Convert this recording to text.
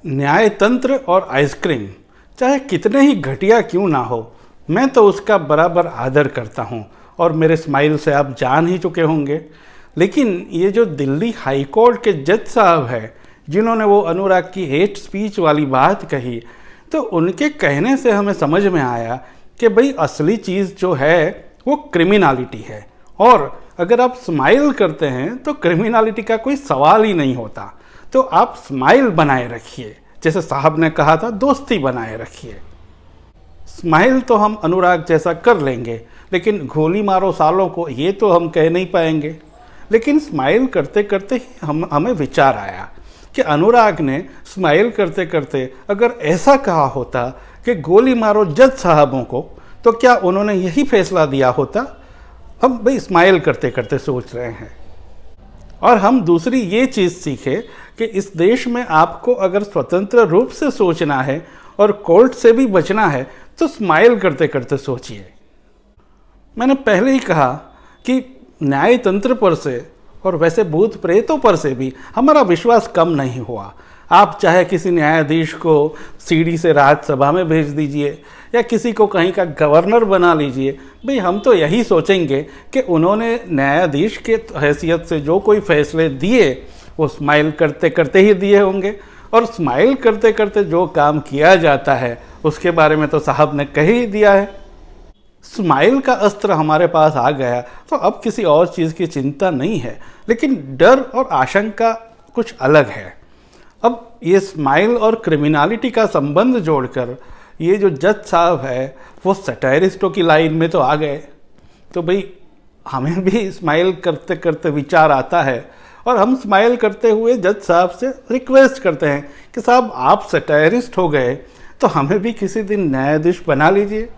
न्यायतंत्र और आइसक्रीम चाहे कितने ही घटिया क्यों ना हो, मैं तो उसका बराबर आदर करता हूँ और मेरे स्माइल से आप जान ही चुके होंगे। लेकिन ये जो दिल्ली हाई कोर्ट के जज साहब हैं जिन्होंने वो अनुराग की हेट स्पीच वाली बात कही, तो उनके कहने से हमें समझ में आया कि भाई असली चीज़ जो है वो क्रिमिनलिटी है, और अगर आप स्माइल करते हैं तो क्रिमिनलिटी का कोई सवाल ही नहीं होता। तो आप स्माइल बनाए रखिए, जैसे साहब ने कहा था दोस्ती बनाए रखिए। स्माइल तो हम अनुराग जैसा कर लेंगे, लेकिन गोली मारो सालों को ये तो हम कह नहीं पाएंगे। लेकिन स्माइल करते करते ही हमें विचार आया कि अनुराग ने स्माइल करते करते अगर ऐसा कहा होता कि गोली मारो जज साहबों को, तो क्या उन्होंने यही फैसला दिया होता? हम भाई स्माइल करते करते सोच रहे हैं। और हम दूसरी ये चीज़ सीखे कि इस देश में आपको अगर स्वतंत्र रूप से सोचना है और कोर्ट से भी बचना है तो स्माइल करते करते सोचिए। मैंने पहले ही कहा कि न्यायतंत्र पर से और वैसे भूत प्रेतों पर से भी हमारा विश्वास कम नहीं हुआ। आप चाहे किसी न्यायाधीश को सीढ़ी से राज्यसभा में भेज दीजिए या किसी को कहीं का गवर्नर बना लीजिए, भाई हम तो यही सोचेंगे कि उन्होंने न्यायाधीश के हैसियत से जो कोई फैसले दिए वो स्माइल करते करते ही दिए होंगे। और स्माइल करते करते जो काम किया जाता है उसके बारे में तो साहब ने कह ही दिया है। स्माइल का अस्त्र हमारे पास आ गया तो अब किसी और चीज़ की चिंता नहीं है, लेकिन डर और आशंका कुछ अलग है। अब ये स्माइल और क्रिमिनलिटी का संबंध जोड़कर ये जो जज साहब है वो सटायरिस्टों की लाइन में तो आ गए, तो भाई हमें भी स्माइल करते करते विचार आता है और हम स्माइल करते हुए जज साहब से रिक्वेस्ट करते हैं कि साहब आप सटायरिस्ट हो गए तो हमें भी किसी दिन न्यायाधीश बना लीजिए।